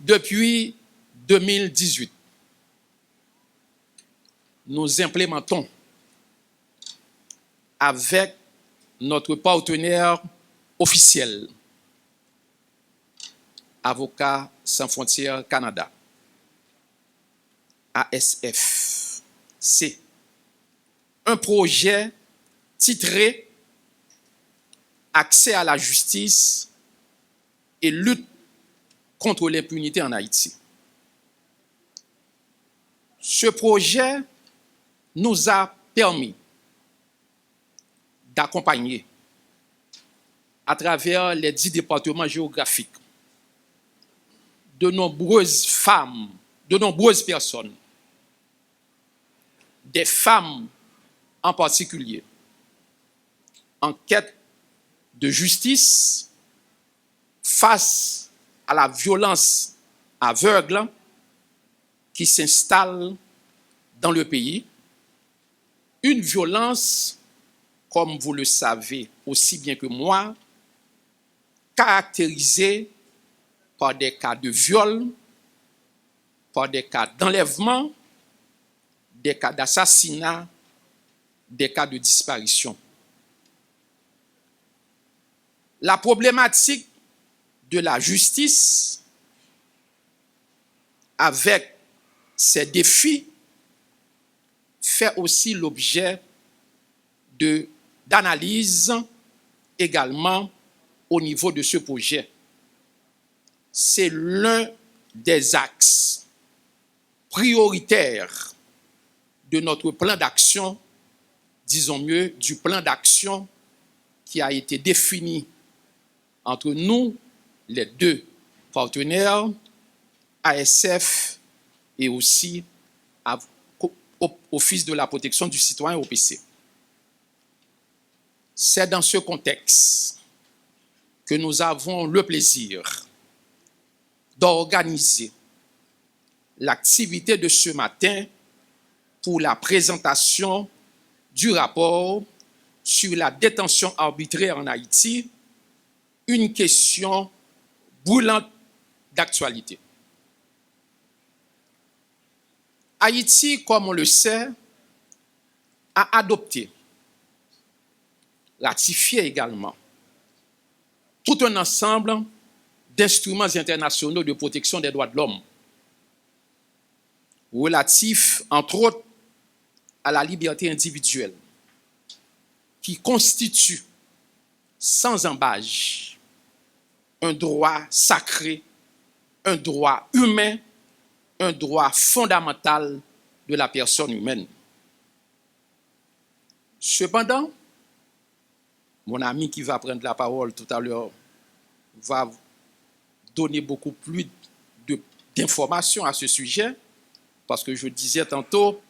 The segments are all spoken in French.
Depuis 2018, nous implémentons avec notre partenaire officiel, Avocats sans frontières Canada, ASF, c'est un projet titré Accès à la justice et lutte contre l'impunité en Haïti. Ce projet nous a permis d'accompagner à travers les 10 départements géographiques de nombreuses femmes, de nombreuses personnes, des femmes en particulier, en quête de justice face à la violence aveugle qui s'installe dans le pays, une violence, comme vous le savez aussi bien que moi, caractérisée par des cas de viol, par des cas d'enlèvement, des cas d'assassinat, des cas de disparition. La problématique de la justice, avec ses défis, fait aussi l'objet d'analyse également au niveau de ce projet. C'est l'un des axes prioritaires de notre plan d'action, disons mieux, du plan d'action qui a été défini entre nous, les deux partenaires, ASF et aussi Office de la protection du citoyen, OPC. C'est dans ce contexte que nous avons le plaisir d'organiser l'activité de ce matin pour la présentation du rapport sur la détention arbitraire en Haïti, une question brûlante d'actualité. Haïti, comme on le sait, a adopté, ratifié également, tout un ensemble d'instruments internationaux de protection des droits de l'homme, relatifs, entre autres, à la liberté individuelle, qui constitue, sans embâche, un droit sacré, un droit humain, un droit fondamental de la personne humaine. Cependant, mon ami qui va prendre la parole tout à l'heure va donner beaucoup plus d'informations à ce sujet, parce que je disais tantôt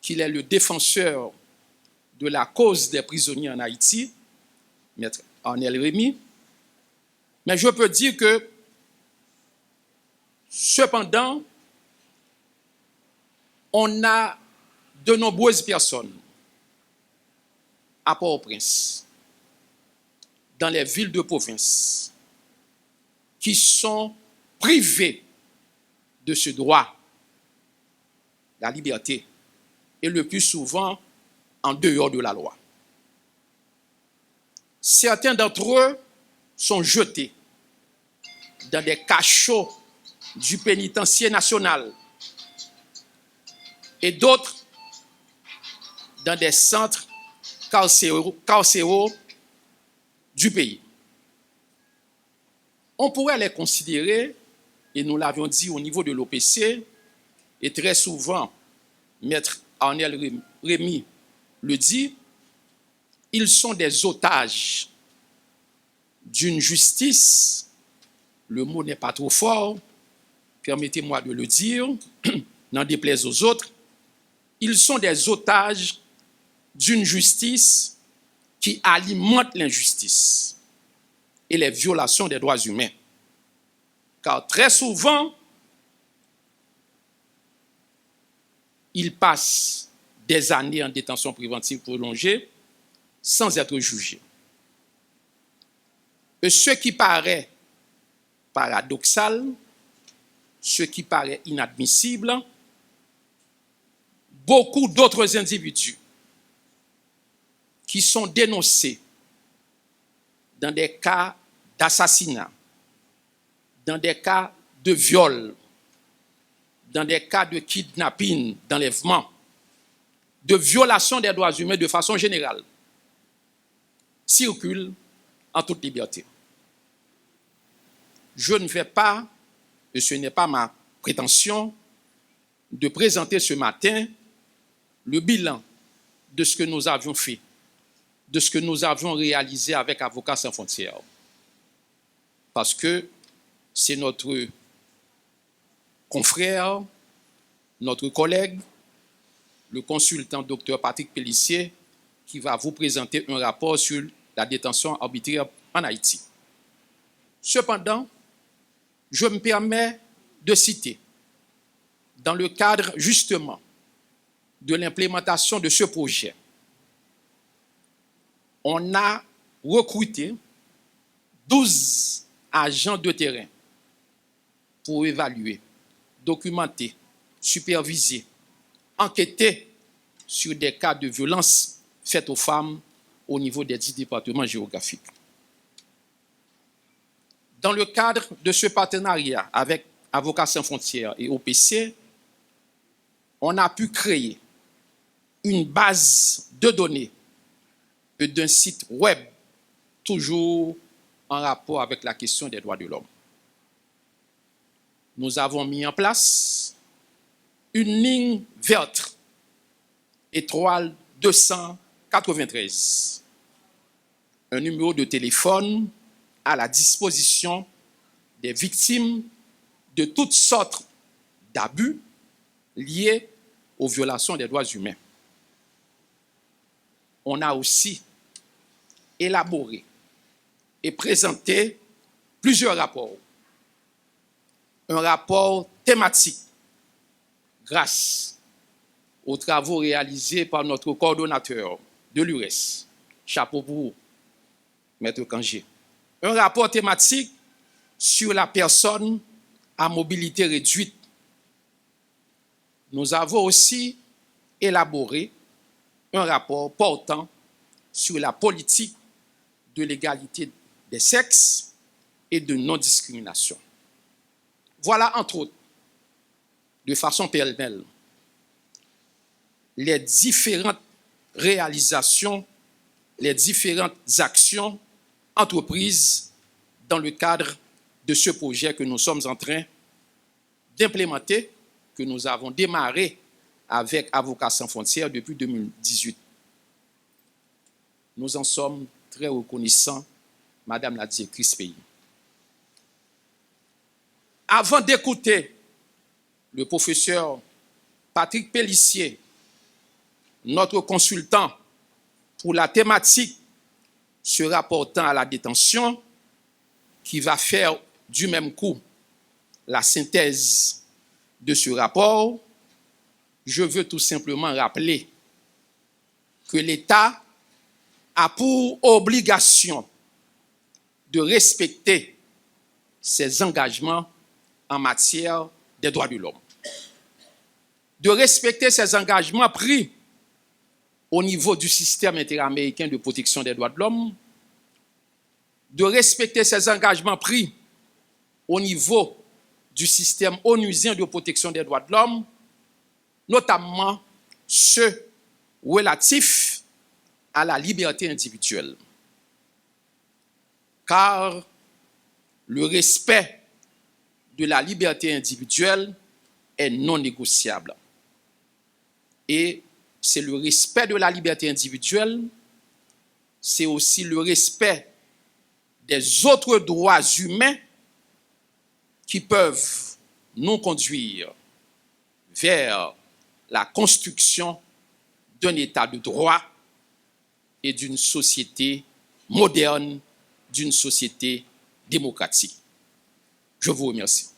qu'il est le défenseur de la cause des prisonniers en Haïti, Maître Arnel Rémy. Mais je peux dire que, cependant, on a de nombreuses personnes à Port-au-Prince, dans les villes de province, qui sont privées de ce droit, la liberté, et le plus souvent en dehors de la loi. Certains d'entre eux sont jetés dans des cachots du pénitencier national et d'autres dans des centres carcéraux du pays. On pourrait les considérer, et nous l'avions dit au niveau de l'OPC, et très souvent, Maître Arnel Rémy le dit, ils sont des otages d'une justice, le mot n'est pas trop fort, permettez-moi de le dire, n'en déplaise aux autres, ils sont des otages d'une justice qui alimente l'injustice et les violations des droits humains. Car très souvent, ils passent des années en détention préventive prolongée sans être jugés. Et ce qui paraît paradoxal, ce qui paraît inadmissible, beaucoup d'autres individus qui sont dénoncés dans des cas d'assassinat, dans des cas de viol, dans des cas de kidnapping, d'enlèvement, de violation des droits humains de façon générale, circulent en toute liberté. Je ne vais pas, et ce n'est pas ma prétention, de présenter ce matin le bilan de ce que nous avions fait, de ce que nous avions réalisé avec Avocats sans frontières. Parce que c'est notre confrère, notre collègue, le consultant Dr Patrick Pellissier, qui va vous présenter un rapport sur la détention arbitraire en Haïti. Cependant, je me permets de citer, dans le cadre justement de l'implémentation de ce projet, on a recruté 12 agents de terrain pour évaluer, documenter, superviser, enquêter sur des cas de violence faites aux femmes au niveau des 10 départements géographiques. Dans le cadre de ce partenariat avec Avocats sans frontières et OPC, on a pu créer une base de données et d'un site web toujours en rapport avec la question des droits de l'homme. Nous avons mis en place une ligne verte, étoile 293, un numéro de téléphone à la disposition des victimes de toutes sortes d'abus liés aux violations des droits humains. On a aussi élaboré et présenté plusieurs rapports. Un rapport thématique grâce aux travaux réalisés par notre coordonnateur de l'URES, chapeau pour vous, Maître Kangé. Un rapport thématique sur la personne à mobilité réduite. Nous avons aussi élaboré un rapport portant sur la politique de l'égalité des sexes et de non-discrimination. Voilà, entre autres, de façon pêle-mêle, les différentes réalisations, les différentes actions entreprises dans le cadre de ce projet que nous sommes en train d'implémenter, que nous avons démarré avec Avocats sans frontières depuis 2018. Nous en sommes très reconnaissants, Madame la directrice pays. Avant d'écouter le professeur Patrick Pellissier, notre consultant pour la thématique se rapportant à la détention, qui va faire du même coup la synthèse de ce rapport, je veux tout simplement rappeler que l'État a pour obligation de respecter ses engagements en matière des droits de l'homme, de respecter ses engagements pris au niveau du système interaméricain de protection des droits de l'homme, de respecter ses engagements pris au niveau du système onusien de protection des droits de l'homme, notamment ceux relatifs à la liberté individuelle. Car le respect de la liberté individuelle est non négociable. Et c'est le respect de la liberté individuelle, c'est aussi le respect des autres droits humains qui peuvent nous conduire vers la construction d'un état de droit et d'une société moderne, d'une société démocratique. Je vous remercie.